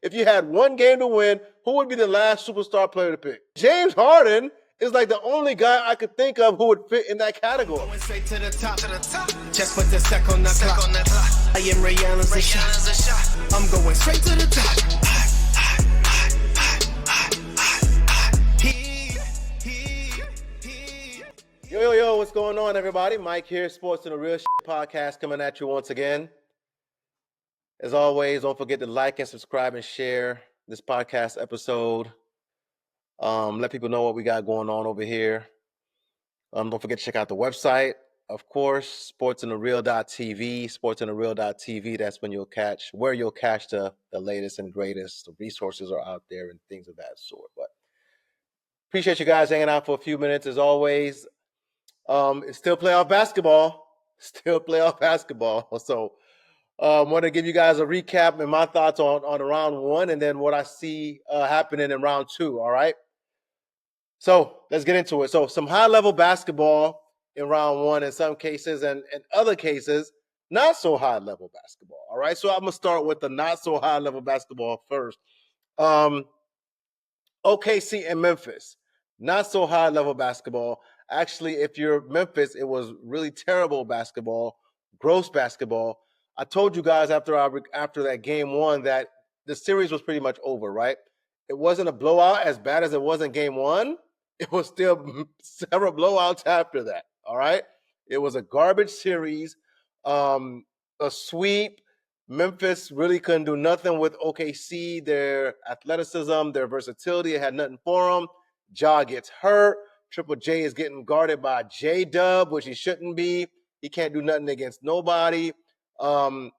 if you had one game to win, who would be the last superstar player to pick? James Harden is like the only guy I could think of who would fit in that category. Going straight to the top. Just put the stack on the clock. I am Ray Allen's a shot. I'm going straight to the top. Yo, what's going on, everybody? Mike here, Sports and the Real Shit Podcast, coming at you once again. As always, don't forget to like and subscribe and share this podcast episode. Let people know what we got going on over here. Don't forget to check out the website, of course, sportsandthereal.tv, sportsandthereal.tv. That's when you'll catch the latest and greatest. The resources are out there and things of that sort. But appreciate you guys hanging out for a few minutes, as always. It's still playoff basketball. So I want to give you guys a recap and my thoughts on round one and then what I see happening in round two, all right? So let's get into it. So some high-level basketball in round one in some cases, and in other cases, not so high-level basketball, all right? So I'm going to start with the not-so-high-level basketball first. OKC and Memphis, not so high-level basketball. Actually, if you're Memphis, it was really terrible basketball, gross basketball. I told you guys after that game one that the series was pretty much over, right? It wasn't a blowout as bad as it was in game one. It was still several blowouts after that, all right? It was a garbage series, a sweep. Memphis really couldn't do nothing with OKC. Their athleticism, their versatility, it had nothing for them. Ja gets hurt. Triple J is getting guarded by J-Dub, which he shouldn't be. He can't do nothing against nobody.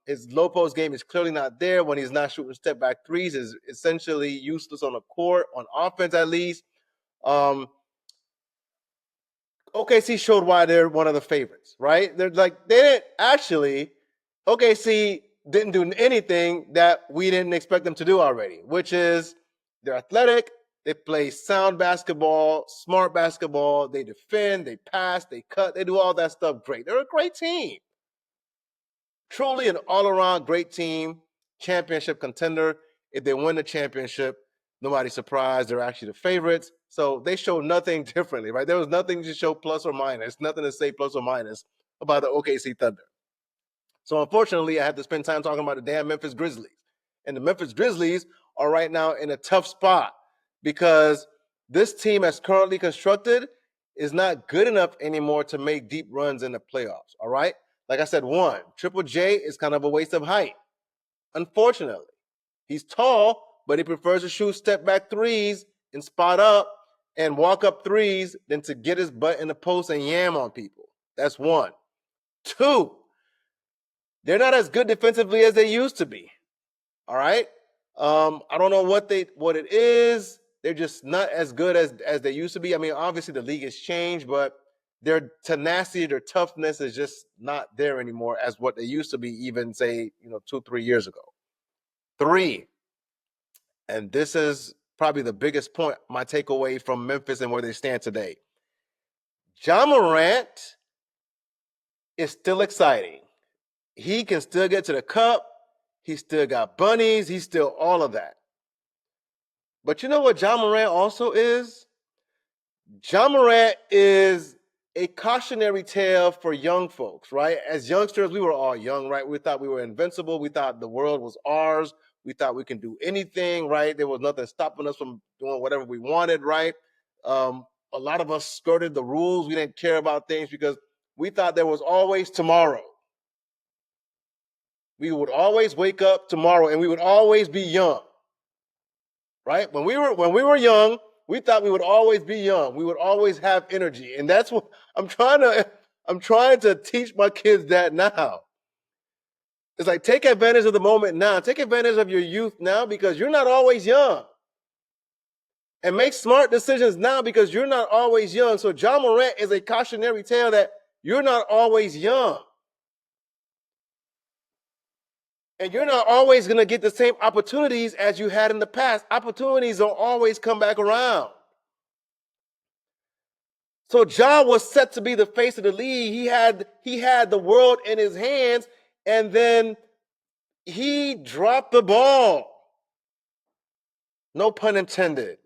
His low post game is clearly not there. When he's not shooting step back threes, is essentially useless on the court, on offense at least. OKC showed why they're one of the favorites, right? OKC didn't do anything that we didn't expect them to do already, which is they're athletic. They play sound basketball, smart basketball. They defend, they pass, they cut. They do all that stuff great. They're a great team. Truly an all-around great team, championship contender. If they win the championship, nobody's surprised. They're actually the favorites. So they show nothing differently, right? There was nothing to show plus or minus, nothing to say plus or minus about the OKC Thunder. So unfortunately, I had to spend time talking about the damn Memphis Grizzlies. And the Memphis Grizzlies are right now in a tough spot, because this team as currently constructed is not good enough anymore to make deep runs in the playoffs, all right? Like I said, Triple J is kind of a waste of height, unfortunately. He's tall, but he prefers to shoot step-back threes and spot up and walk up threes than to get his butt in the post and yam on people. That's one. Two, they're not as good defensively as they used to be, all right? I don't know what it is. They're just not as good as they used to be. I mean, obviously the league has changed, but their tenacity, their toughness is just not there anymore as what they used to be even, say, 2-3 years ago. 3, and this is probably the biggest point, my takeaway from Memphis and where they stand today. Ja Morant is still exciting. He can still get to the cup. He still got bunnies. He's still all of that. But you know what Ja Morant also is? Ja Morant is a cautionary tale for young folks, right? As youngsters, we were all young, right? We thought we were invincible. We thought the world was ours. We thought we can do anything, right? There was nothing stopping us from doing whatever we wanted, right? A lot of us skirted the rules. We didn't care about things because we thought there was always tomorrow. We would always wake up tomorrow and we would always be young, right? When we were young, we thought we would always be young. We would always have energy. And that's what I'm trying to teach my kids that now. It's like, take advantage of the moment now. Take advantage of your youth now, because you're not always young. And make smart decisions now, because you're not always young. So Ja Morant is a cautionary tale that you're not always young. And you're not always going to get the same opportunities as you had in the past. Opportunities don't always come back around. So Ja was set to be the face of the league. He had the world in his hands, and then he dropped the ball. No pun intended.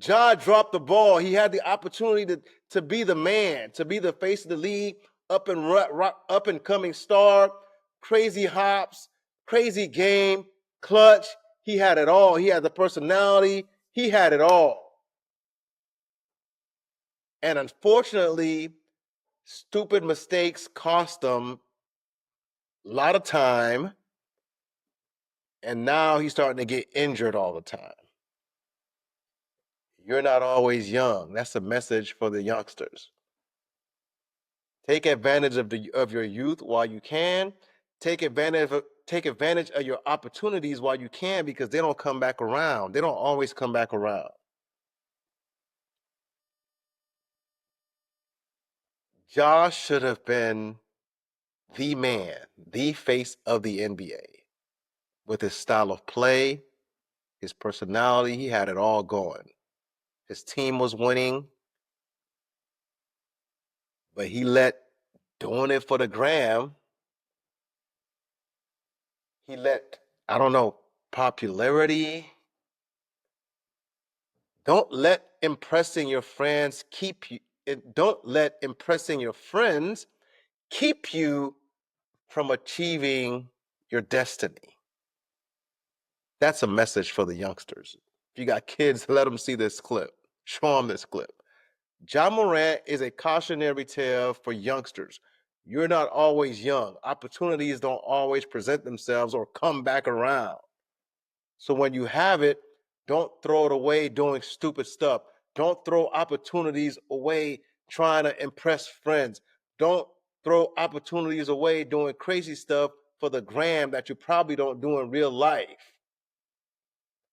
Ja dropped the ball. He had the opportunity to be the man, to be the face of the league, up and coming star, crazy hops, crazy game, clutch. He had it all. He had the personality. He had it all. And unfortunately, stupid mistakes cost him a lot of time. And now he's starting to get injured all the time. You're not always young. That's a message for the youngsters. Take advantage of your youth while you can. Take advantage of your opportunities while you can, because they don't come back around. They don't always come back around. Josh should have been the man, the face of the NBA. With his style of play, his personality, he had it all going. His team was winning, but he let doing it for the gram, he let, I don't know, popularity. Don't let impressing your friends keep you, don't let impressing your friends keep you from achieving your destiny. That's a message for the youngsters. If you got kids, let them see this clip. Show them this clip. Ja Morant is a cautionary tale for youngsters. You're not always young. Opportunities don't always present themselves or come back around. So when you have it, don't throw it away doing stupid stuff. Don't throw opportunities away trying to impress friends. Don't throw opportunities away doing crazy stuff for the gram that you probably don't do in real life,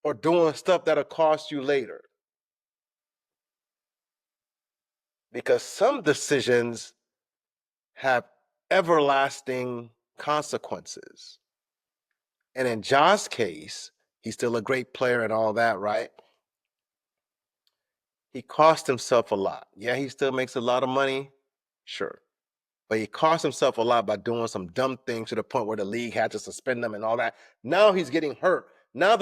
or doing stuff that'll cost you later. Because some decisions have everlasting consequences. And in Ja's case, he's still a great player and all that, right? He cost himself a lot. Yeah, he still makes a lot of money, sure. But he cost himself a lot by doing some dumb things to the point where the league had to suspend him and all that. Now he's getting hurt. Now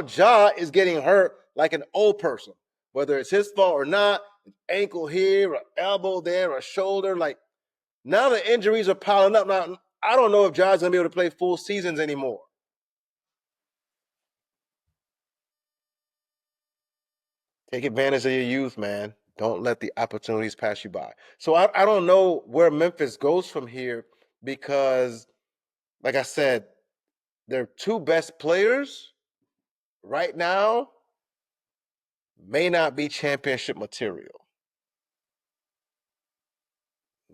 Ja is getting hurt like an old person. Whether it's his fault or not, ankle here, or elbow there, or shoulder. Like, now the injuries are piling up. Now, I don't know if Ja's going to be able to play full seasons anymore. Take advantage of your youth, man. Don't let the opportunities pass you by. So I don't know where Memphis goes from here, because, like I said, their two best players right now may not be championship material.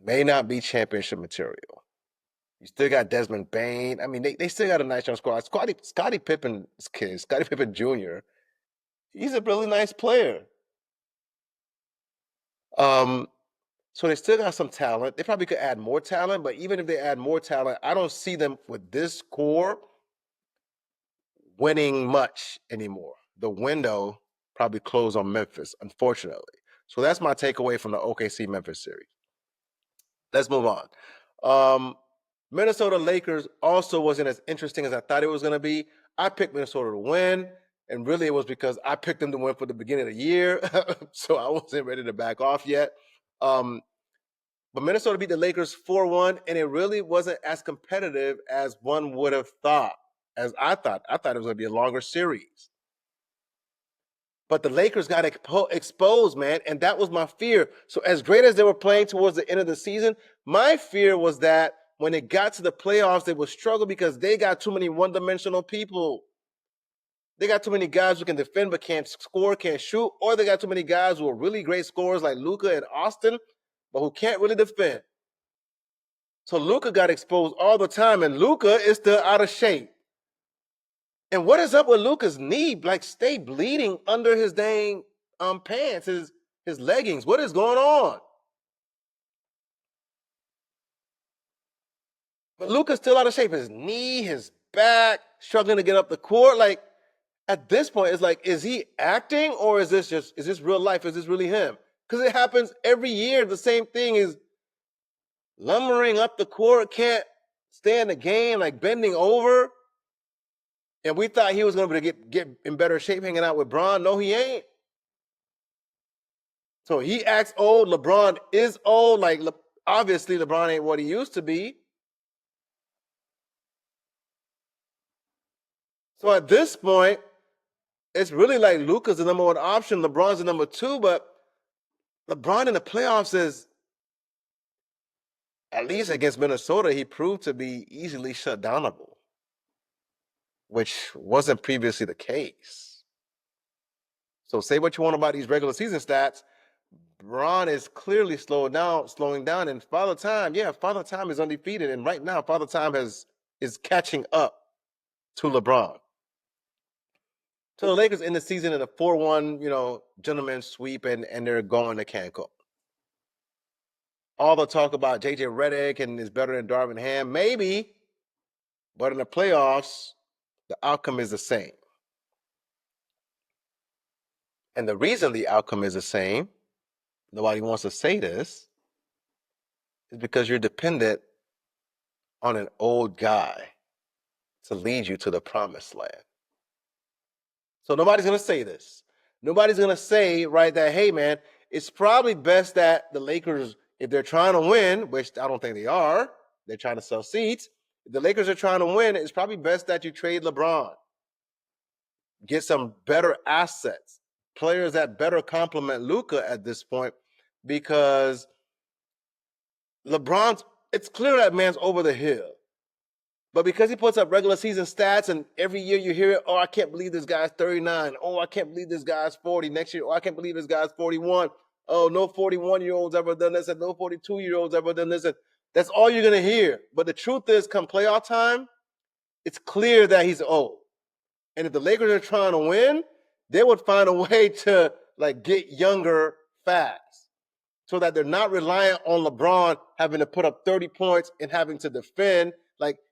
May not be championship material. You still got Desmond Bane. I mean, they still got a nice young squad. Scottie Pippen's kid, Scottie Pippen Jr., he's a really nice player. So they still got some talent. They probably could add more talent, but even if they add more talent, I don't see them with this core winning much anymore. The window probably closed on Memphis, unfortunately. So that's my takeaway from the OKC Memphis series. Let's move on. Minnesota Lakers also wasn't as interesting as I thought it was going to be. I picked Minnesota to win, and really it was because I picked them to win for the beginning of the year, so I wasn't ready to back off yet. But Minnesota beat the Lakers 4-1, and it really wasn't as competitive as one would have thought, as I thought. I thought it was going to be a longer series. But the Lakers got exposed, man, and that was my fear. So as great as they were playing towards the end of the season, my fear was that when it got to the playoffs, they would struggle because they got too many one-dimensional people. They got too many guys who can defend but can't score, can't shoot, or they got too many guys who are really great scorers like Luka and Austin, but who can't really defend. So Luka got exposed all the time, and Luka is still out of shape. And what is up with Luka's knee? Like, stay bleeding under his dang pants, his leggings. What is going on? But Luka's still out of shape. His knee, his back, struggling to get up the court. Like, at this point, it's like, is he acting, or is this real life? Is this really him? Because it happens every year. The same thing is lumbering up the court, can't stay in the game, like bending over. And we thought he was going to get in better shape hanging out with Bron. No, he ain't. So he acts old. LeBron is old. Like, obviously, LeBron ain't what he used to be. So at this point, it's really like Luka's the number one option. LeBron's the number two. But LeBron in the playoffs is, at least against Minnesota, he proved to be easily shut downable, which wasn't previously the case. So say what you want about these regular season stats, Bron is clearly slowing down, and Father Time is undefeated, and right now Father Time is catching up to LeBron. So the Lakers end the season in a 4-1, gentleman's sweep, and they're going to Cancun. All the talk about JJ Redick and is better than Darvin Ham, maybe, but in the playoffs, the outcome is the same. And the reason the outcome is the same, nobody wants to say this, is because you're dependent on an old guy to lead you to the promised land. So nobody's going to say this. Nobody's going to say, right, that, hey, man, it's probably best that the Lakers, if they're trying to win, which I don't think they are, they're trying to sell seats. If the Lakers are trying to win, it's probably best that you trade LeBron. Get some better assets, players that better complement Luka at this point, because it's clear that man's over the hill. But because he puts up regular season stats and every year you hear it, oh, I can't believe this guy's 39. Oh, I can't believe this guy's 40. Next year, oh, I can't believe this guy's 41. Oh, no 41-year-old's ever done this, and no 42-year-old's ever done this. And that's all you're going to hear. But the truth is, come playoff time, it's clear that he's old. And if the Lakers are trying to win, they would find a way to get younger fast, so that they're not reliant on LeBron having to put up 30 points and having to defend.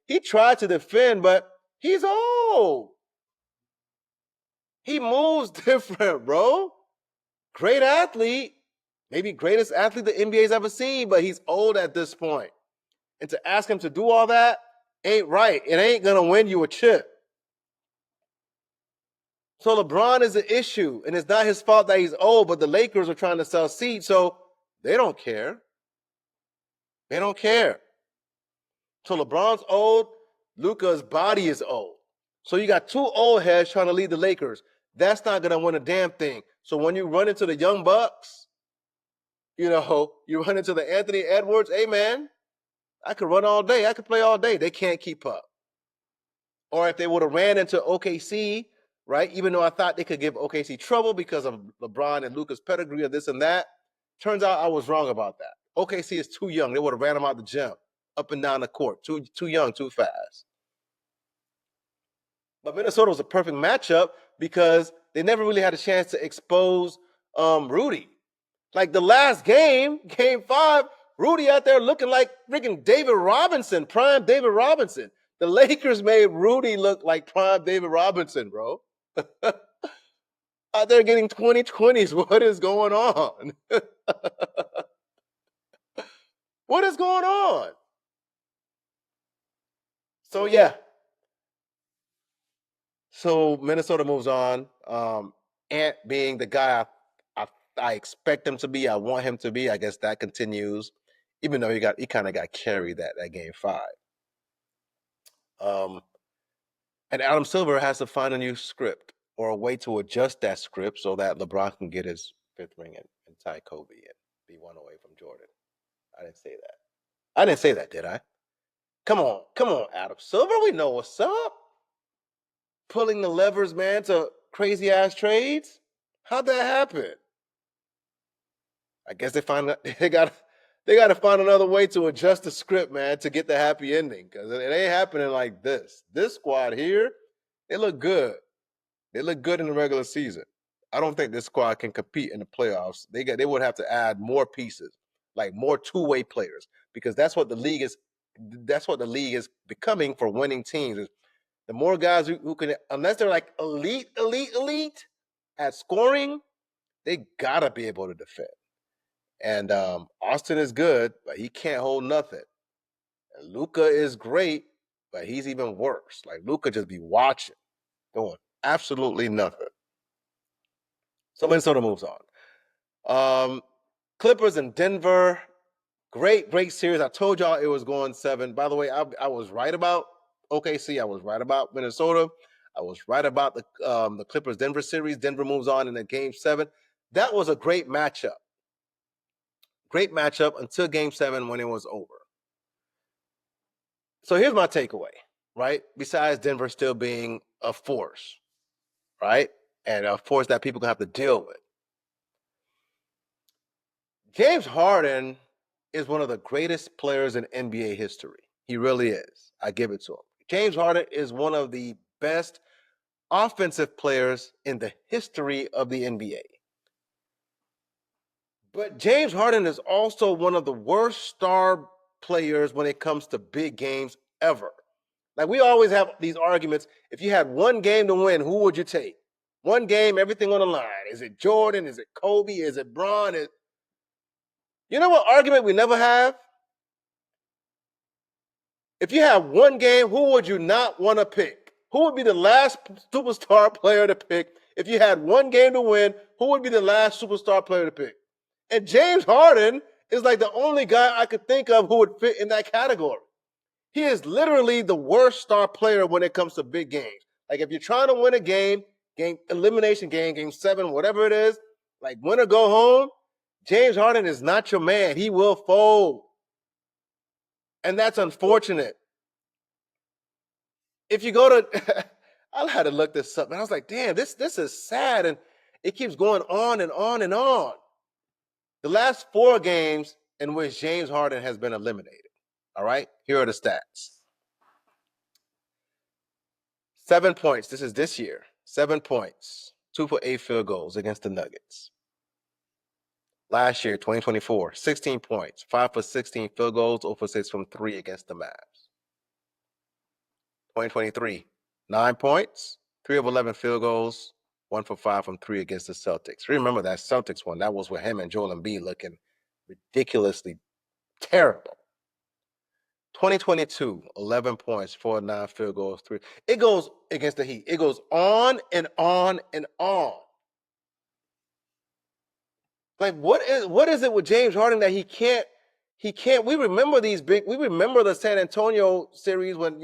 He tried to defend, but he's old. He moves different, bro. Great athlete, maybe greatest athlete the NBA's ever seen, but he's old at this point. And to ask him to do all that ain't right. It ain't going to win you a chip. So LeBron is an issue, and it's not his fault that he's old, but the Lakers are trying to sell seats, so they don't care. They don't care. So LeBron's old, Luka's body is old. So you got two old heads trying to lead the Lakers. That's not going to win a damn thing. So when you run into the young Bucks, you run into the Anthony Edwards, hey, man, I could run all day. I could play all day. They can't keep up. Or if they would have ran into OKC, right, even though I thought they could give OKC trouble because of LeBron and Luka's pedigree or this and that, turns out I was wrong about that. OKC is too young. They would have ran him out the gym, up and down the court. Too young, too fast. But Minnesota was a perfect matchup because they never really had a chance to expose Rudy. Like the last game, Game 5, Rudy out there looking like freaking David Robinson, prime David Robinson. The Lakers made Rudy look like prime David Robinson, bro. Out there getting 20-20s. What is going on? What is going on? So, yeah. So, Minnesota moves on. Ant being the guy I expect him to be, I want him to be. I guess that continues, even though he kind of got carried that Game 5. And Adam Silver has to find a new script or a way to adjust that script so that LeBron can get his 5th ring and tie Kobe and be one away from Jordan. I didn't say that. I didn't say that, did I? Come on, Adam Silver. We know what's up. Pulling the levers, man, to crazy-ass trades. How'd that happen? I guess they got to find another way to adjust the script, man, to get the happy ending, because it ain't happening like this. This squad here, they look good. They look good in the regular season. I don't think this squad can compete in the playoffs. They would have to add more pieces, like more two-way players, because that's what the league is. That's what the league is becoming for winning teams. The more guys who can, unless they're like elite at scoring, they gotta be able to defend. And Austin is good, but he can't hold nothing. And Luka is great, but he's even worse. Like Luka just be watching. Doing absolutely nothing. So Minnesota moves on. Clippers in Denver. Great series. I told y'all it was going 7. By the way, I was right about OKC. I was right about Minnesota. I was right about the Clippers Denver series. Denver moves on in the game 7. That was a great matchup. Great matchup until game 7 when it was over. So here's my takeaway, right? Besides Denver still being a force, right? And a force that people have to deal with. James Harden is one of the greatest players in NBA history. He really is. I give it to him. James Harden is one of the best offensive players in the history of the NBA. But James Harden is also one of the worst star players when it comes to big games ever. Like, we always have these arguments. If you had one game to win, who would you take? One game, everything on the line. Is it Jordan? Is it Kobe? Is it Bron? You know what argument we never have? If you have one game, who would you not want to pick? Who would be the last superstar player to pick? If you had one game to win, who would be the last superstar player to pick? And James Harden is like the only guy I could think of who would fit in that category. He is literally the worst star player when it comes to big games. Like, if you're trying to win a game elimination game 7, whatever it is, like win or go home, James Harden is not your man. He will fold. And that's unfortunate. If you go to, I had to look this up, and I was like, damn, this is sad. And it keeps going on and on and on. The last 4 games in which James Harden has been eliminated. All right, here are the stats. 7 points. This is this year. 7 points. 2 for 8 field goals against the Nuggets. Last year, 2024, 16 points. 5 for 16 field goals, 0 for 6 from 3 against the Mavs. 2023, 9 points. 3 of 11 field goals, 1 for 5 from 3 against the Celtics. Remember that Celtics one. That was with him and Joel Embiid looking ridiculously terrible. 2022, 11 points, 4 of 9 field goals, 3. It goes against the Heat. It goes on and on and on. Like, what is it with James Harden that he can't, we remember we remember the San Antonio series when,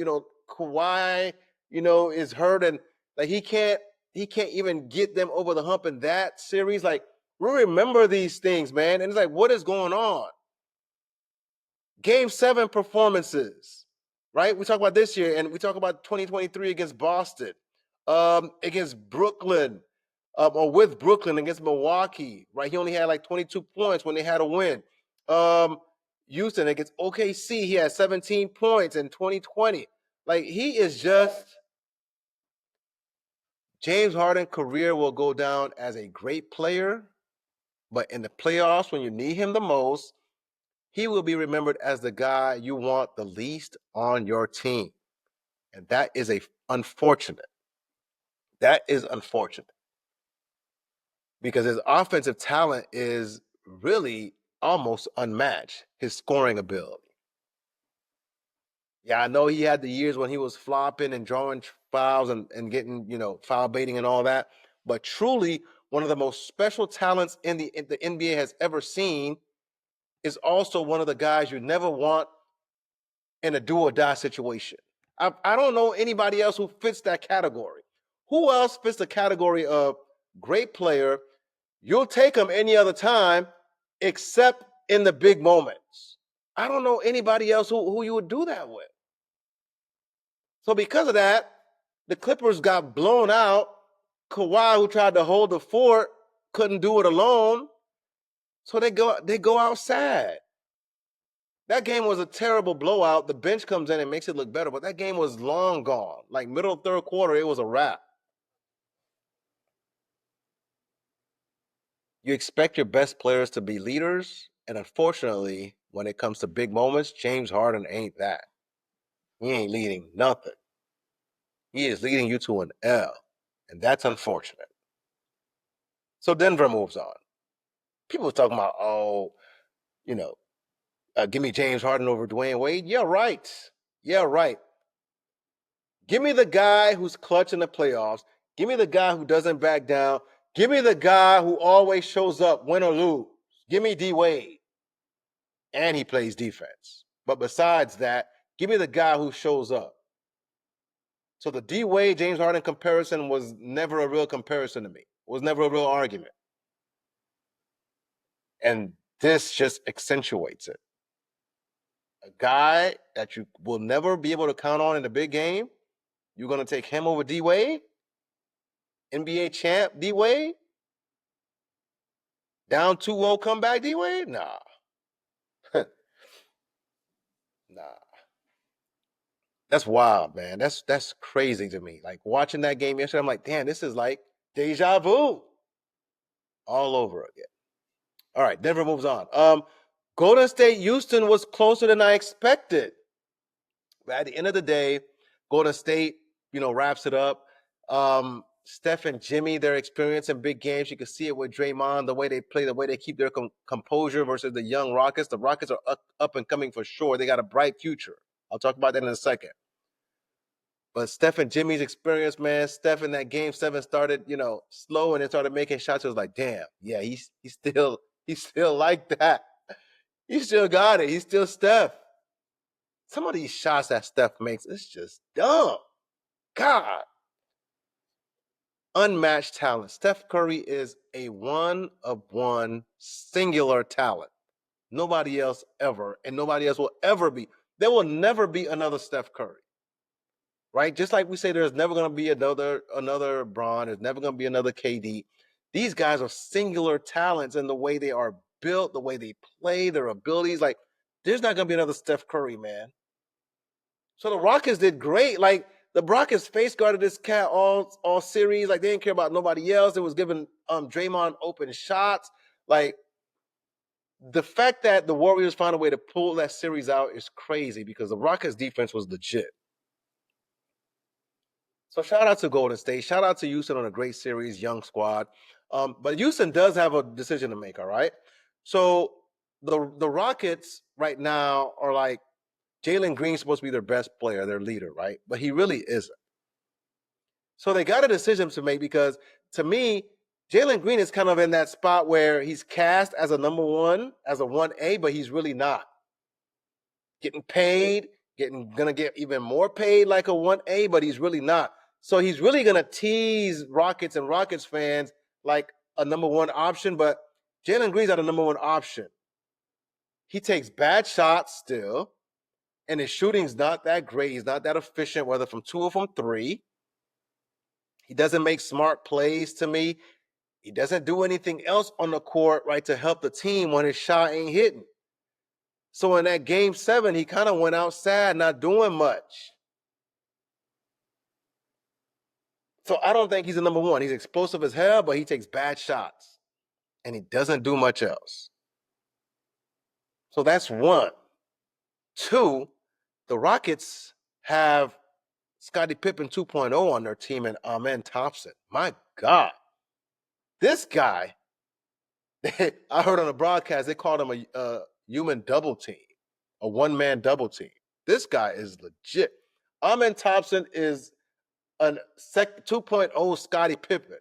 Kawhi, is hurt, and like he can't even get them over the hump in that series. Like, we remember these things, man. And it's like, what is going on? Game 7 performances, right? We talk about this year, and we talk about 2023 against Boston, against Brooklyn, or with Brooklyn against Milwaukee, right? He only had like 22 points when they had a win. Houston against OKC, he had 17 points in 2020. Like, he is just, James Harden's career will go down as a great player, but in the playoffs, when you need him the most, he will be remembered as the guy you want the least on your team. And that is unfortunate. That is unfortunate. Because his offensive talent is really almost unmatched, his scoring ability. Yeah, I know he had the years when he was flopping and drawing fouls and getting, foul baiting and all that. But truly, one of the most special talents in the NBA has ever seen is also one of the guys you never want in a do or die situation. I don't know anybody else who fits that category. Who else fits the category of great player? You'll take him any other time except in the big moments. I don't know anybody else who you would do that with. So because of that, the Clippers got blown out. Kawhi, who tried to hold the fort, couldn't do it alone. So they go out sad. That game was a terrible blowout. The bench comes in and makes it look better, but that game was long gone. Like, middle of third quarter, it was a wrap. You expect your best players to be leaders, and unfortunately, when it comes to big moments, James Harden ain't that. He ain't leading nothing. He is leading you to an L, and that's unfortunate. So Denver moves on. People are talking about, give me James Harden over Dwayne Wade. Yeah, right. Give me the guy who's clutch in the playoffs. Give me the guy who doesn't back down. Give me the guy who always shows up, win or lose. Give me D-Wade. And he plays defense. But besides that, give me the guy who shows up. So the D-Wade, James Harden comparison was never a real comparison to me. It was never a real argument. And this just accentuates it. A guy that you will never be able to count on in the big game, you're going to take him over D-Wade? NBA champ D-Wade? Down 2-0 comeback D-Wade? Nah. Nah. That's wild, man. That's crazy to me. Like watching that game yesterday, I'm like, damn, this is like deja vu all over again. All right, Denver moves on. Golden State Houston was closer than I expected. But at the end of the day, Golden State, wraps it up. Steph and Jimmy, their experience in big games, you can see it with Draymond, the way they play, the way they keep their composure versus the young Rockets. The Rockets are up and coming for sure. They got a bright future. I'll talk about that in a second. But Steph and Jimmy's experience, man, Steph in that game 7 started, slow and then started making shots. It was like, damn, yeah, he's still like that. He still got it. He's still Steph. Some of these shots that Steph makes, it's just dumb. God. Unmatched talent. Steph Curry is a one-of-one singular talent. Nobody else ever, and nobody else will ever be. There will never be another Steph Curry. Right? Just like we say there's never going to be another Bron, there's never going to be another KD. These guys are singular talents in the way they are built, the way they play, their abilities. Like, there's not going to be another Steph Curry, man. So the Rockets did great. Like, the Rockets face guarded this cat all series. Like, they didn't care about nobody else. It was giving Draymond open shots. Like, the fact that the Warriors found a way to pull that series out is crazy because the Rockets defense was legit. So shout out to Golden State. Shout out to Houston on a great series, young squad. But Houston does have a decision to make, all right? So the Rockets right now are like, Jalen Green's supposed to be their best player, their leader, right? But he really isn't. So they got a decision to make because, to me, Jalen Green is kind of in that spot where he's cast as a number one, as a 1A, but he's really not. Getting paid, gonna get even more paid like a 1A, but he's really not. So he's really gonna tease Rockets and Rockets fans like a number one option, but Jalen Green's not a number one option. He takes bad shots still, and his shooting's not that great. He's not that efficient, whether from 2 or from 3. He doesn't make smart plays to me. He doesn't do anything else on the court, right, to help the team when his shot ain't hitting. So in that game 7, he kind of went out sad, not doing much. So I don't think he's a number one. He's explosive as hell, but he takes bad shots. And he doesn't do much else. So that's 1. 2, the Rockets have Scottie Pippen 2.0 on their team and Amen Thompson. My God. This guy, I heard on the broadcast, they called him a human double team, a one-man double team. This guy is legit. Amen Thompson is a 2.0 Scottie Pippen.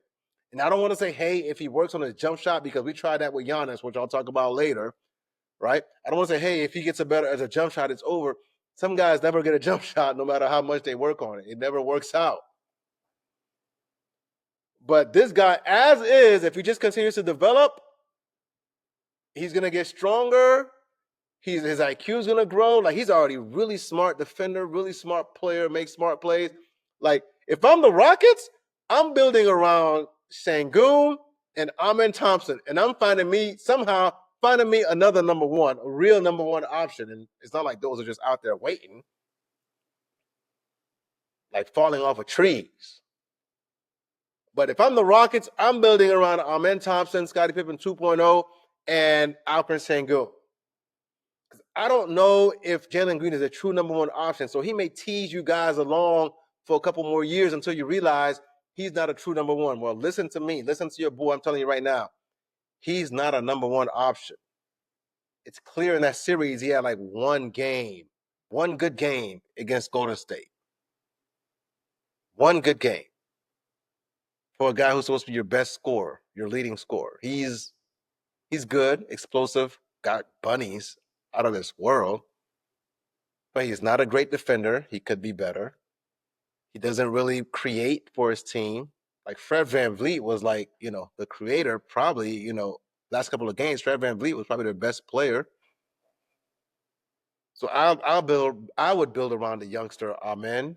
And I don't want to say, hey, if he works on his jump shot, because we tried that with Giannis, which I'll talk about later, right? I don't want to say, hey, if he gets a better as a jump shot, it's over. Some guys never get a jump shot no matter how much they work on it. It never works out. But this guy, as is, if he just continues to develop, he's going to get stronger. His IQ is going to grow. Like, he's already really smart defender, really smart player, makes smart plays. Like, if I'm the Rockets, I'm building around Cancun and Amen Thompson. And I'm finding me another number one, a real number one option. And it's not like those are just out there waiting, like falling off of trees. But if I'm the Rockets, I'm building around Amen Thompson, Scottie Pippen 2.0, and Alperen Sengun. I don't know if Jalen Green is a true number one option. So he may tease you guys along for a couple more years until you realize he's not a true number one. Well, listen to me. Listen to your boy. I'm telling you right now. He's not a number one option. It's clear in that series he had like one good game against Golden State. One good game for a guy who's supposed to be your best scorer, your leading scorer. He's good, explosive, got bunnies out of this world, but he's not a great defender. He could be better. He doesn't really create for his team. Like Fred VanVleet was like, the creator probably, last couple of games, Fred VanVleet was probably their best player. So I would build around the youngster Amen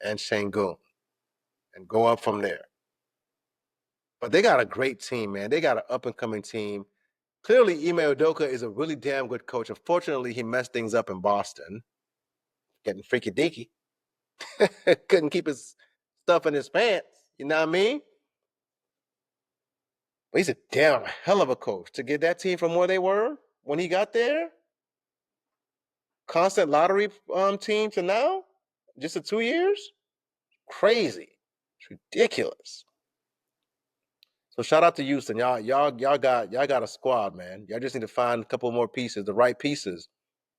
and Şengün and go up from there. But they got a great team, man. They got an up-and-coming team. Clearly, Ime Udoka is a really damn good coach. Unfortunately, he messed things up in Boston, getting freaky deaky. Couldn't keep his stuff in his pants. You know what I mean? But he's a damn hell of a coach to get that team from where they were when he got there. Constant lottery team to now, just in 2 years. Crazy. It's ridiculous. So shout out to Houston. Y'all got a squad, man. Y'all just need to find a couple more pieces, the right pieces.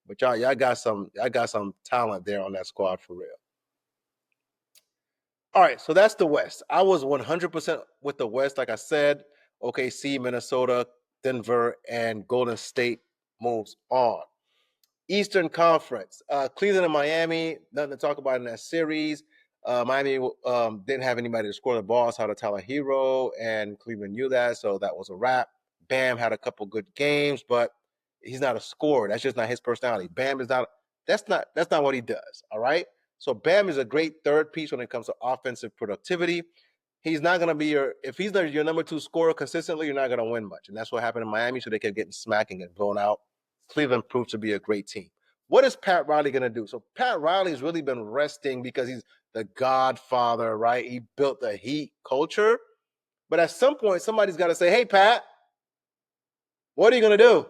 But y'all got some talent there on that squad for real. All right, so that's the West. I was 100% with the West. Like I said, OKC, Minnesota, Denver, and Golden State moves on. Eastern Conference, Cleveland and Miami, nothing to talk about in that series. Miami didn't have anybody to score the ball outside of Tyler Hero, and Cleveland knew that, so that was a wrap. Bam had a couple good games, but he's not a scorer. That's just not his personality. Bam is not. That's not what he does. All right. So Bam is a great third piece when it comes to offensive productivity. He's not going to be if he's your number 2 scorer consistently, you're not going to win much, and that's what happened in Miami. So they kept getting smacking and blown out. Cleveland proved to be a great team. What is Pat Riley going to do? So Pat Riley's really been resting because he's the godfather, right? He built the Heat culture. But at some point, somebody's got to say, hey, Pat, what are you going to do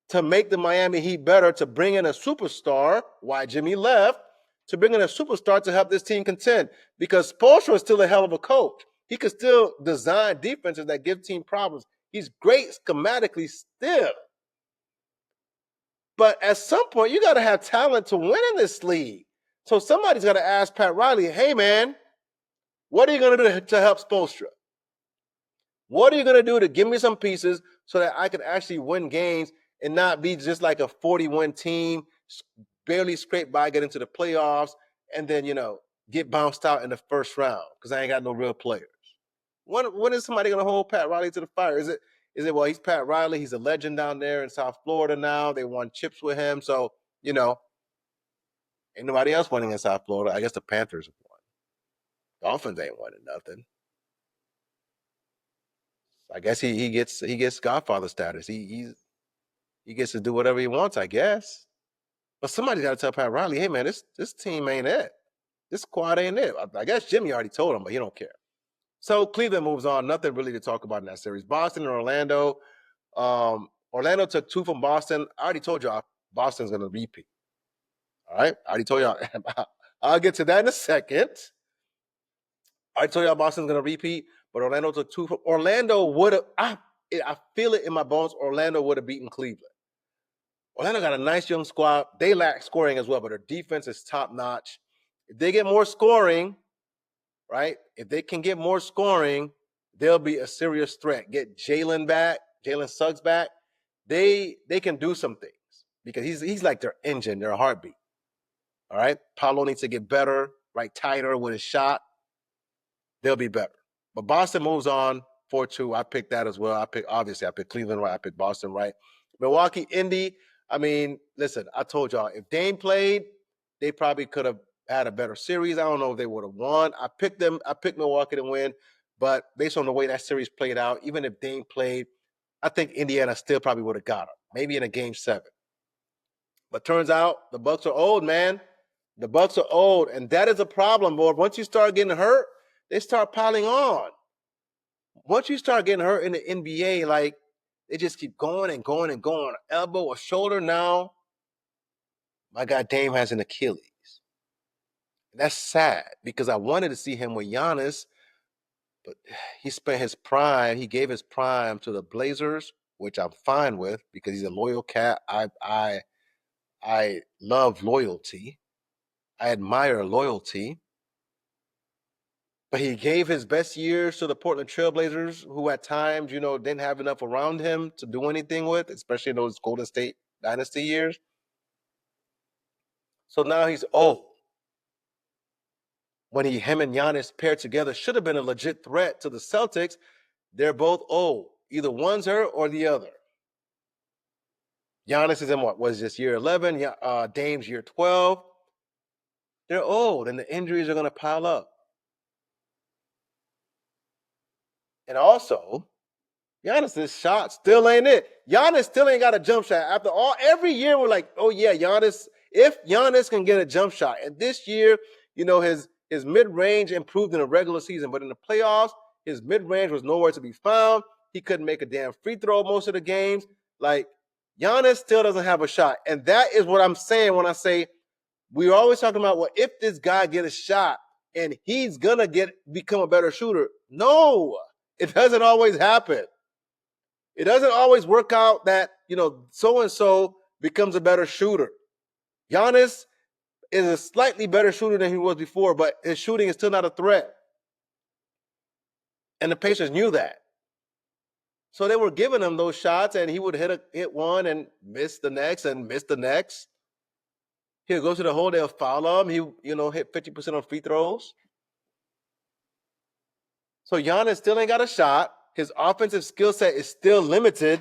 to make the Miami Heat better, to bring in a superstar, why Jimmy left, to bring in a superstar to help this team contend? Because Spoelstra is still a hell of a coach. He could still design defenses that give team problems. He's great schematically still. But at some point, you got to have talent to win in this league. So somebody's got to ask Pat Riley, hey, man, what are you going to do to help Spoelstra? What are you going to do to give me some pieces so that I can actually win games and not be just like a 40-win team, barely scrape by, get into the playoffs, and then, get bounced out in the first round because I ain't got no real players? When is somebody going to hold Pat Riley to the fire? Is it, well, he's Pat Riley. He's a legend down there in South Florida now. They won chips with him. So, ain't nobody else winning in South Florida. I guess the Panthers have won. Dolphins ain't winning nothing. I guess he gets Godfather status. He gets to do whatever he wants, I guess. But somebody's got to tell Pat Riley, hey, man, this team ain't it. This squad ain't it. I guess Jimmy already told him, but he don't care. So Cleveland moves on. Nothing really to talk about in that series. Boston and Orlando. Orlando took 2 from Boston. I already told y'all Boston's going to repeat. All right? I already told y'all. I'll get to that in a second. I told y'all Boston's going to repeat, but Orlando took 2 from Orlando. Would have, I feel it in my bones, Orlando would have beaten Cleveland. Orlando got a nice young squad. They lack scoring as well, but their defense is top-notch. If they get more scoring, right? If they can get more scoring, they'll be a serious threat. Get Jalen Suggs back. They can do some things because he's like their engine, their heartbeat. All right? Paolo needs to get better, right? Tighter with his shot. They'll be better. But Boston moves on 4-2. I picked that as well. I picked Cleveland right. I picked Boston right. Milwaukee, Indy. I mean, listen, I told y'all, if Dame played, they probably could have had a better series. I don't know if they would have won. I picked Milwaukee to win, but based on the way that series played out, even if Dame played, I think Indiana still probably would have got them, maybe in a game 7. But turns out the Bucks are old, man. The Bucks are old, and that is a problem, boy. Once you start getting hurt, they start piling on. Once you start getting hurt in the NBA, like, they just keep going and going and going. Elbow or shoulder now. My guy Dame has an Achilles. And that's sad because I wanted to see him with Giannis, but he spent his prime. He gave his prime to the Blazers, which I'm fine with because he's a loyal cat. I love loyalty. I admire loyalty. But he gave his best years to the Portland Trailblazers, who at times, didn't have enough around him to do anything with, especially in those Golden State dynasty years. So now he's old. When him and Giannis paired together, should have been a legit threat to the Celtics. They're both old. Either one's hurt or the other. Giannis is in what was this year 11? Dame's year 12. They're old, and the injuries are going to pile up. And also, Giannis' shot still ain't it. Giannis still ain't got a jump shot. After every year we're like, oh yeah, Giannis. If Giannis can get a jump shot, and this year, his mid-range improved in the regular season, but in the playoffs, his mid-range was nowhere to be found. He couldn't make a damn free throw most of the games. Like, Giannis still doesn't have a shot, and that is what I'm saying when I say we're always talking about, well, if this guy get a shot and he's gonna become a better shooter. No, it doesn't always happen. It doesn't always work out that, so-and-so becomes a better shooter. Giannis is a slightly better shooter than he was before, but his shooting is still not a threat. And the Pacers knew that. So they were giving him those shots, and he would hit one and miss the next and miss the next. He'll go to the hole, they'll foul him. He, hit 50% on free throws. So Giannis still ain't got a shot. His offensive skill set is still limited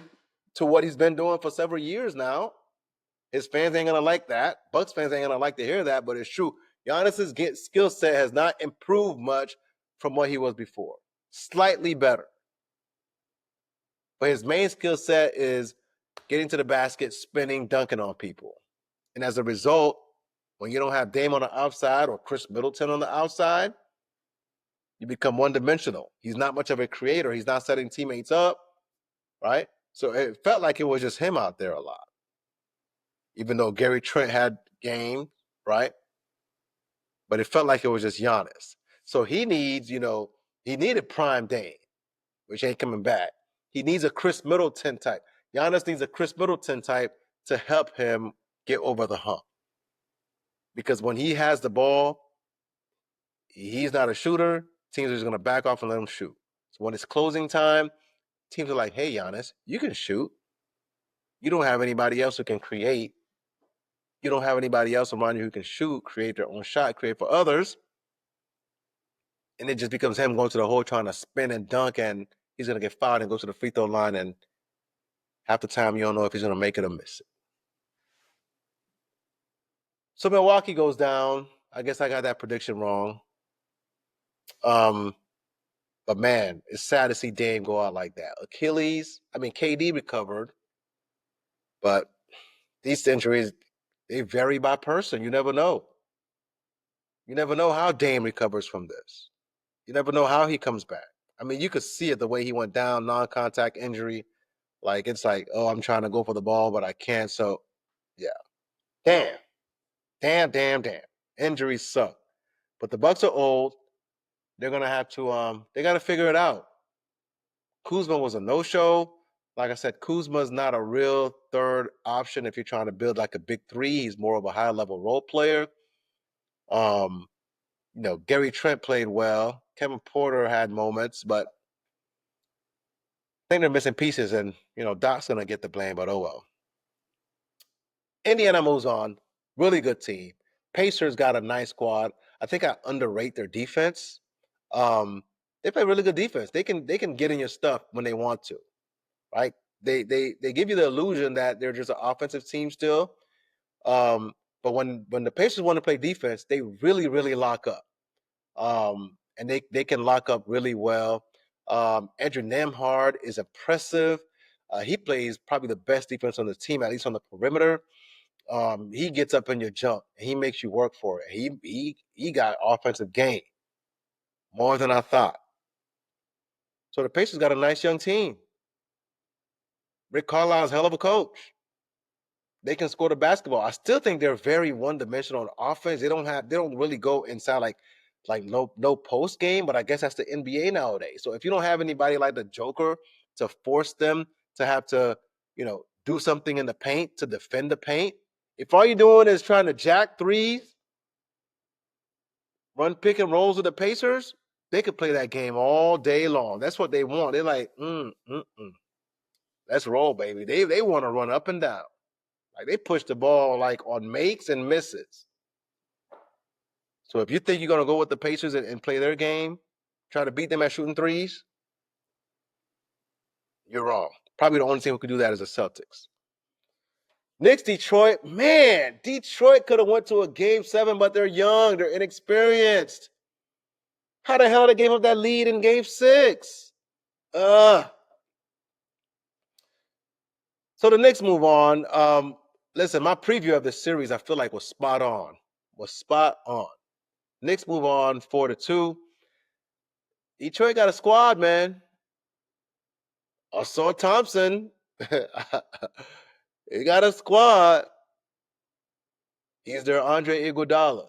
to what he's been doing for several years now. His fans ain't going to like that. Bucks fans ain't going to like to hear that, but it's true. Giannis's skill set has not improved much from what he was before. Slightly better. But his main skill set is getting to the basket, spinning, dunking on people. And as a result, when you don't have Dame on the outside or Chris Middleton on the outside, you become one-dimensional. He's not much of a creator. He's not setting teammates up, right? So it felt like it was just him out there a lot. Even though Gary Trent had game, right? But it felt like it was just Giannis. So he needs, he needed prime Dame, which ain't coming back. He needs a Chris Middleton type. Giannis needs a Chris Middleton type to help him get over the hump. Because when he has the ball, he's not a shooter. Teams are just going to back off and let him shoot. So when it's closing time, teams are like, hey, Giannis, you can shoot. You don't have anybody else who can create. You don't have anybody else around you who can shoot, create their own shot, create for others. And it just becomes him going to the hole trying to spin and dunk, and he's going to get fouled and go to the free throw line, and half the time you don't know if he's going to make it or miss it. So Milwaukee goes down. I guess I got that prediction wrong. But man, it's sad to see Dame go out like that. KD recovered, but these injuries, they vary by person. You never know. You never know how Dame recovers from this. You never know how he comes back. I mean, you could see it the way he went down, non-contact injury. Like, it's like, oh, I'm trying to go for the ball, but I can't. So, yeah. Damn. Injuries suck. But the Bucks are old. They're going to have to, they got to figure it out. Kuzma was a no-show. Like I said, Kuzma's not a real third option if you're trying to build like a big three. He's more of a high-level role player. Gary Trent played well. Kevin Porter had moments, but I think they're missing pieces, and, Doc's going to get the blame, but oh well. Indiana moves on. Really good team. Pacers got a nice squad. I think I underrate their defense. They play really good defense. They can get in your stuff when they want to, right? They give you the illusion that they're just an offensive team still. But when the Pacers want to play defense, they really, really lock up. And they can lock up really well. Andrew Nembhard is impressive. He plays probably the best defense on the team, at least on the perimeter. He gets up in your jump, and he makes you work for it. He got offensive game, more than I thought. So the Pacers got a nice young team. Rick Carlisle's a hell of a coach. They can score the basketball. I still think they're very one-dimensional on offense. They don't really go inside like no post game, but I guess that's the NBA nowadays. So if you don't have anybody like the Joker to force them to have to, do something in the paint to defend the paint, if all you're doing is trying to jack threes, run pick and rolls with the Pacers, They could play that game all day long. That's what they want. They're like, let's roll, baby. They want to run up and down. Like they push the ball like on makes and misses. So if you think you're gonna go with the Pacers and play their game, try to beat them at shooting threes, you're wrong. Probably the only team who could do that is the Celtics. Knicks, Detroit. Man, Detroit could have went to a game 7, but they're young. They're inexperienced. How the hell they gave up that lead in game 6? So the Knicks move on. Listen, my preview of the series I feel like was spot on. Knicks move on 4-2. Detroit got a squad, man. Amen Thompson. He got a squad. He's their Andre Iguodala.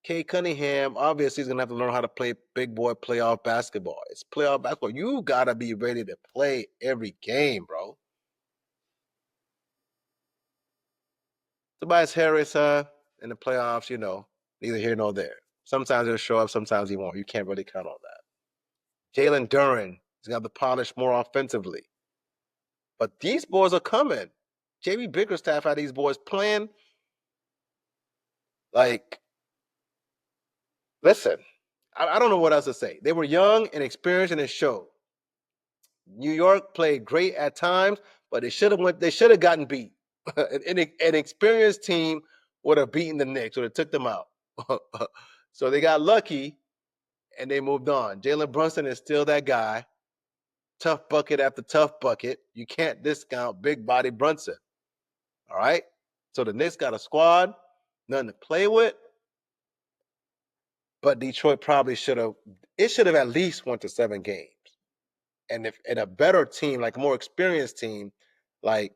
Kay Cunningham, obviously, he's going to have to learn how to play big boy playoff basketball. It's playoff basketball. You got to be ready to play every game, bro. Tobias Harris, in the playoffs, neither here nor there. Sometimes he'll show up, sometimes he won't. You can't really count on that. Jalen Duren, he's going to have to polish more offensively. But these boys are coming. J.B. Bickerstaff had these boys playing. Like, listen, I don't know what else to say. They were young and experienced, and it showed. New York played great at times, but they should have gotten beat. An experienced team would have beaten the Knicks, would have took them out. So they got lucky, and they moved on. Jalen Brunson is still that guy. Tough bucket after tough bucket. You can't discount big body Brunson. All right? So the Knicks got a squad, nothing to play with. But Detroit probably should have at least went to 7 games. And if a better team, like a more experienced team, like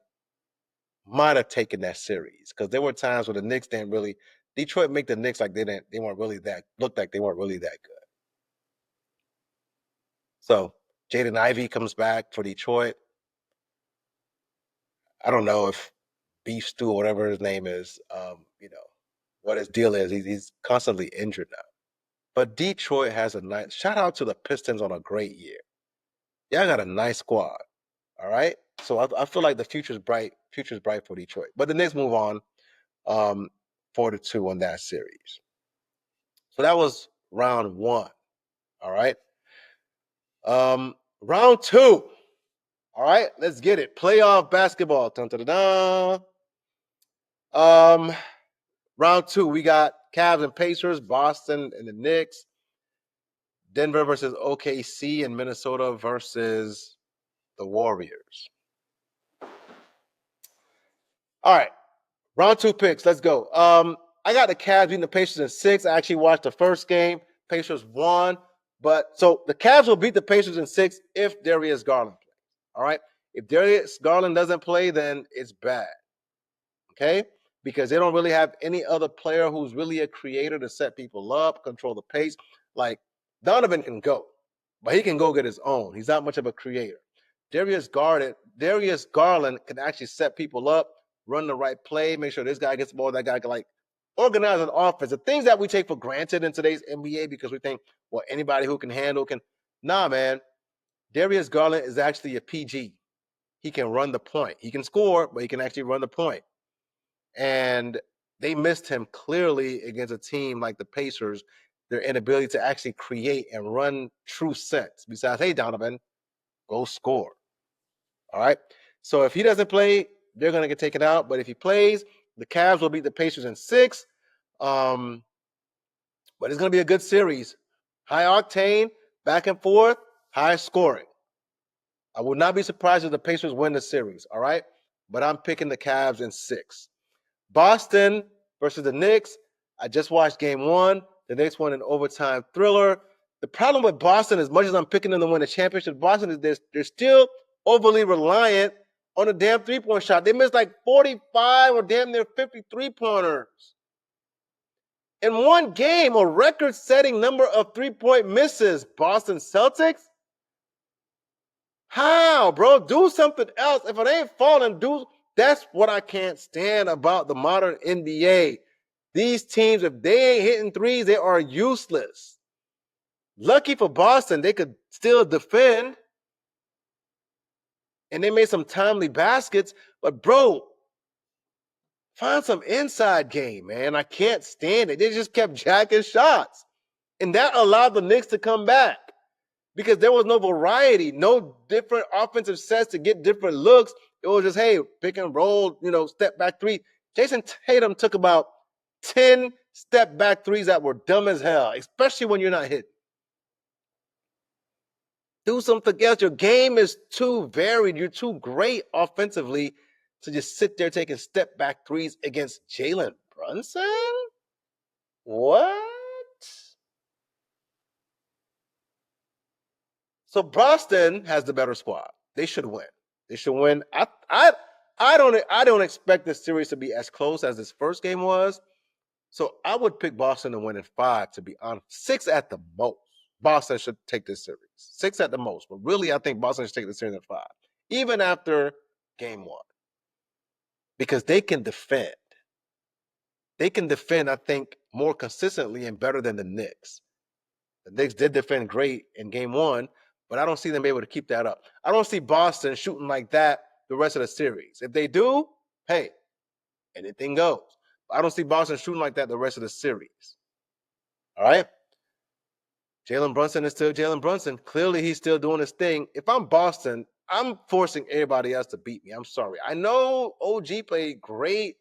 might have taken that series. Because there were times where the Knicks didn't really, Detroit make the Knicks like looked like they weren't really that good. So Jaden Ivey comes back for Detroit. I don't know if Beef Stew or whatever his name is, what his deal is. He's constantly injured now. But Detroit has a nice, shout out to the Pistons on a great year. Y'all got a nice squad. All right. So I feel like the future's bright for Detroit. But the Knicks move on 4-2 on that series. So that was round 1. All right. Round 2. All right, let's get it. Playoff basketball. Dun, dun, dun, dun. Round 2, we got Cavs and Pacers, Boston and the Knicks, Denver versus OKC, and Minnesota versus the Warriors. All right, round 2 picks. Let's go. I got the Cavs beating the Pacers in 6. I actually watched the first game. Pacers won. So the Cavs will beat the Pacers in 6 if Darius Garland plays. All right? If Darius Garland doesn't play, then it's bad. Okay? Because they don't really have any other player who's really a creator to set people up, control the pace. Like, Donovan can go, but he can go get his own. He's not much of a creator. Darius Garland can actually set people up, run the right play, make sure this guy gets the ball, that guy can, like, organize an offense. The things that we take for granted in today's NBA because we think, well, anybody who can handle can. Nah, man. Darius Garland is actually a PG. He can run the point. He can score, but he can actually run the point. And they missed him clearly against a team like the Pacers, their inability to actually create and run true sets. Besides, hey, Donovan, go score. All right? So if he doesn't play, they're going to get taken out. But if he plays, the Cavs will beat the Pacers in 6. But it's going to be a good series. High octane, back and forth, high scoring. I would not be surprised if the Pacers win the series, all right? But I'm picking the Cavs in 6. Boston versus the Knicks. I just watched game 1. The Knicks won an overtime thriller. The problem with Boston, as much as I'm picking them to win the championship, Boston is they're still overly reliant on a damn three-point shot. They missed like 45 or damn near 50 three-pointers. In one game, a record-setting number of three-point misses. Boston Celtics? How, bro? Do something else. If it ain't falling, that's what I can't stand about the modern NBA. These teams, if they ain't hitting threes, they are useless. Lucky for Boston, they could still defend. And they made some timely baskets. But, bro, find some inside game, man. I can't stand it. They just kept jacking shots. And that allowed the Knicks to come back because there was no variety, no different offensive sets to get different looks. It was just, hey, pick and roll, step back three. Jason Tatum took about 10 step back threes that were dumb as hell, especially when you're not hitting. Do something else. Your game is too varied. You're too great offensively to just sit there taking step back threes against Jalen Brunson? What? So Boston has the better squad. They should win. They should win. I don't expect this series to be as close as this first game was. So I would pick Boston to win in 5, to be honest. 6 at the most. Boston should take this series. 6 at the most. But really, I think Boston should take this series in 5. Even after game 1. Because they can defend. They can defend, I think, more consistently and better than the Knicks. The Knicks did defend great in game 1, but I don't see them able to keep that up. I don't see Boston shooting like that the rest of the series. If they do, hey, anything goes. I don't see Boston shooting like that the rest of the series. All right? Jalen Brunson is still Jalen Brunson. Clearly, he's still doing his thing. If I'm Boston, I'm forcing everybody else to beat me. I'm sorry. I know OG played great,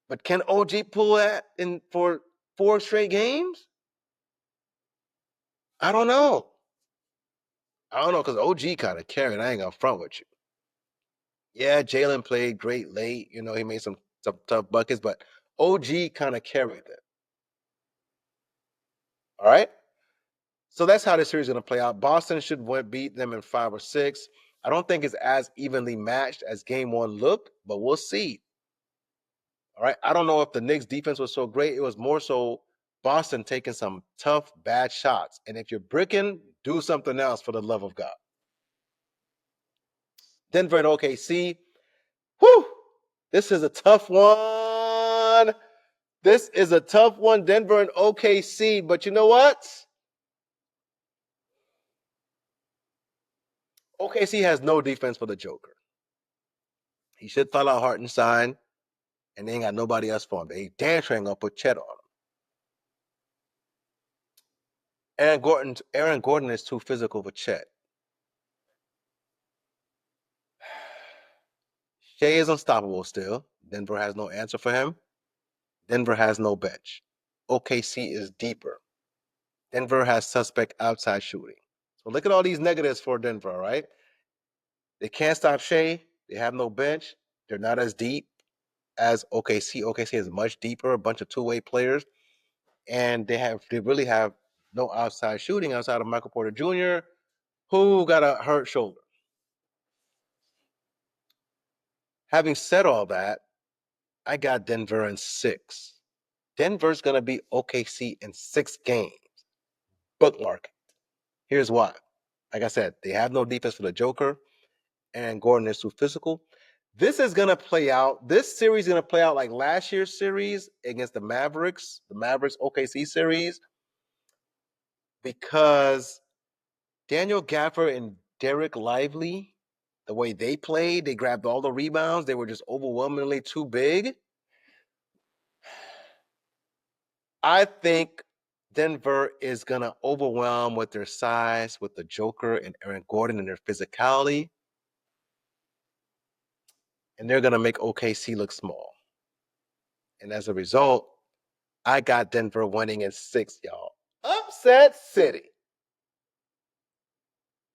but can OG pull that in for 4 straight games? I don't know. Because OG kind of carried. I ain't going to front with you. Yeah, Jalen played great late. He made some tough buckets, but OG kind of carried them. All right? So that's how this series is going to play out. Boston should beat them in 5 or 6. I don't think it's as evenly matched as game 1 looked, but we'll see. All right? I don't know if the Knicks' defense was so great. It was more so Boston taking some tough, bad shots. And if you're bricking, do something else for the love of God. Denver and OKC. Whew! This is a tough one. This is a tough one, Denver and OKC. But you know what? OKC has no defense for the Joker. He should file out Harden'S sign, and they ain't got nobody else for him. They damn sure ain't gonna put Chet on him. Aaron Gordon is too physical for Chet. Shea is unstoppable still. Denver has no answer for him. Denver has no bench. OKC is deeper. Denver has suspect outside shooting. So look at all these negatives for Denver, all right? They can't stop Shea. They have no bench. They're not as deep as OKC. OKC is much deeper, a bunch of two-way players. And they really have no outside shooting outside of Michael Porter Jr., who got a hurt shoulder. Having said all that, I got Denver in 6. Denver's going to beat OKC in 6 games. Bookmark. Here's why. Like I said, they have no defense for the Joker, and Gordon is too physical. This is going to play out. This series is going to play out like last year's series against the Mavericks OKC series, because Daniel Gafford and Derek Lively, the way they played, they grabbed all the rebounds. They were just overwhelmingly too big. I think Denver is going to overwhelm with their size, with the Joker and Aaron Gordon and their physicality. And they're going to make OKC look small. And as a result, I got Denver winning in 6, y'all. Upset City.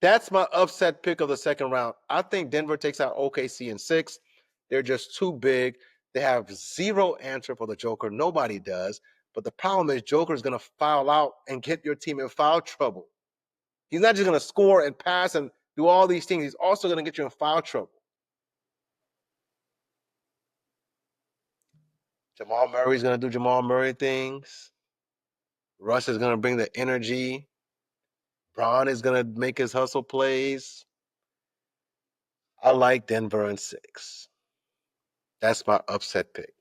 That's my upset pick of the second round. I think Denver takes out OKC in 6. They're just too big. They have zero answer for the Joker. Nobody does. But the problem is Joker is going to foul out and get your team in foul trouble. He's not just going to score and pass and do all these things. He's also going to get you in foul trouble. Jamal Murray's going to do Jamal Murray things. Russ is going to bring the energy. Bron is going to make his hustle plays. I like Denver in 6. That's my upset pick.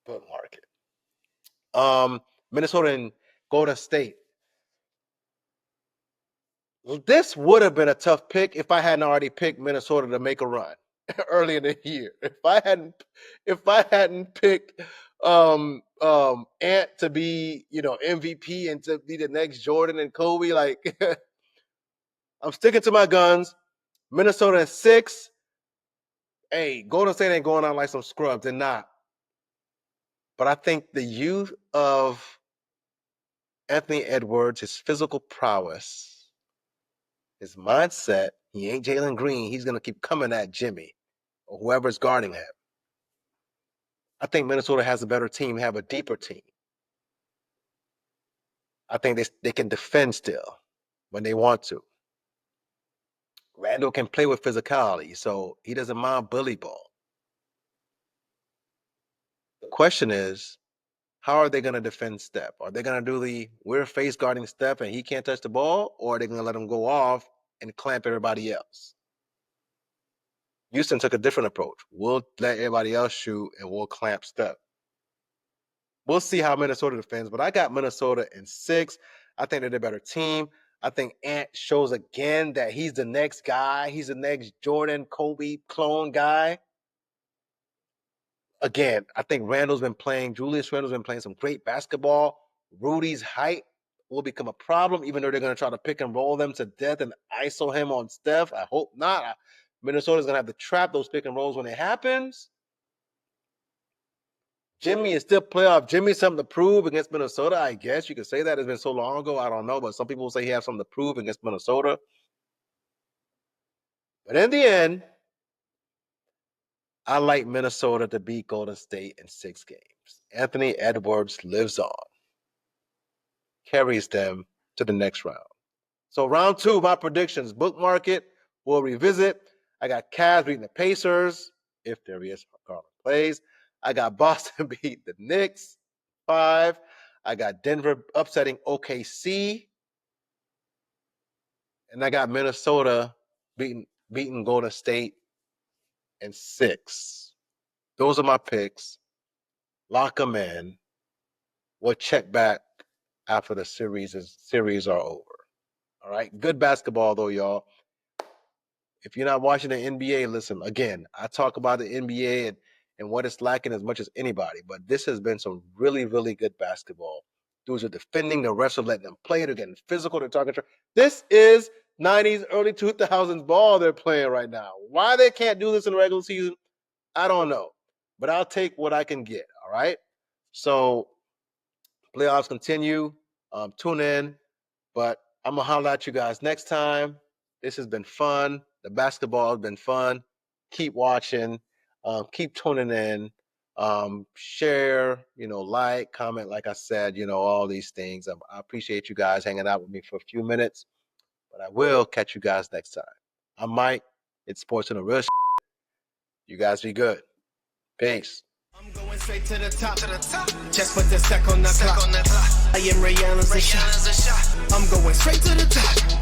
Bookmark it. Minnesota and Golden State. This would have been a tough pick if I hadn't already picked Minnesota to make a run early in the year. If I hadn't picked Ant to be, MVP and to be the next Jordan and Kobe, like I'm sticking to my guns. Minnesota at 6. Hey, Golden State ain't going out like some scrubs. They're not. But I think the youth of Anthony Edwards, his physical prowess, his mindset, he ain't Jalen Green. He's going to keep coming at Jimmy or whoever's guarding him. I think Minnesota has a better team, have a deeper team. I think they can defend still when they want to. Randall can play with physicality, so he doesn't mind bully ball. The question is, how are they going to defend Steph? Are they going to do we're face guarding Steph and he can't touch the ball, or are they going to let him go off and clamp everybody else? Houston took a different approach. We'll let everybody else shoot and we'll clamp Steph. We'll see how Minnesota defends, but I got Minnesota in 6. I think they're the better team. I think Ant shows again that he's the next guy. He's the next Jordan, Kobe clone guy. Again, I think Julius Randle's been playing some great basketball. Rudy's height will become a problem, even though they're going to try to pick and roll them to death and ISO him on Steph. I hope not. Minnesota's going to have to trap those pick and rolls when it happens. Jimmy is still playoff. Jimmy's something to prove against Minnesota, I guess. You could say that. It's been so long ago. I don't know. But some people will say he has something to prove against Minnesota. But in the end, I like Minnesota to beat Golden State in 6 games. Anthony Edwards lives on. Carries them to the next round. So round 2, my predictions. Bookmark it. We'll revisit. I got Cavs beating the Pacers, if there is Garland plays. I got Boston beat the Knicks, 5. I got Denver upsetting OKC. And I got Minnesota beating Golden State in 6. Those are my picks. Lock them in. We'll check back after the series are over. All right? Good basketball, though, y'all. If you're not watching the NBA, listen, again, I talk about the NBA and what it's lacking as much as anybody, but this has been some really, really good basketball. Dudes are defending, the refs are letting them play, they're getting physical, they're talking. This is 90s, early 2000s ball they're playing right now. Why they can't do this in the regular season, I don't know, but I'll take what I can get, all right? So playoffs continue, tune in, but I'm going to holler at you guys next time. This has been fun. The basketball has been fun. Keep watching. Keep tuning in. Share, like, comment, like I said, all these things. I appreciate you guys hanging out with me for a few minutes, but I will catch you guys next time. I'm Mike. It's Sports in the Real. You guys be good. Peace. I'm going straight to the top. Just put the sec on the clock. I am Ray Allen's a shot. I'm going straight to the top.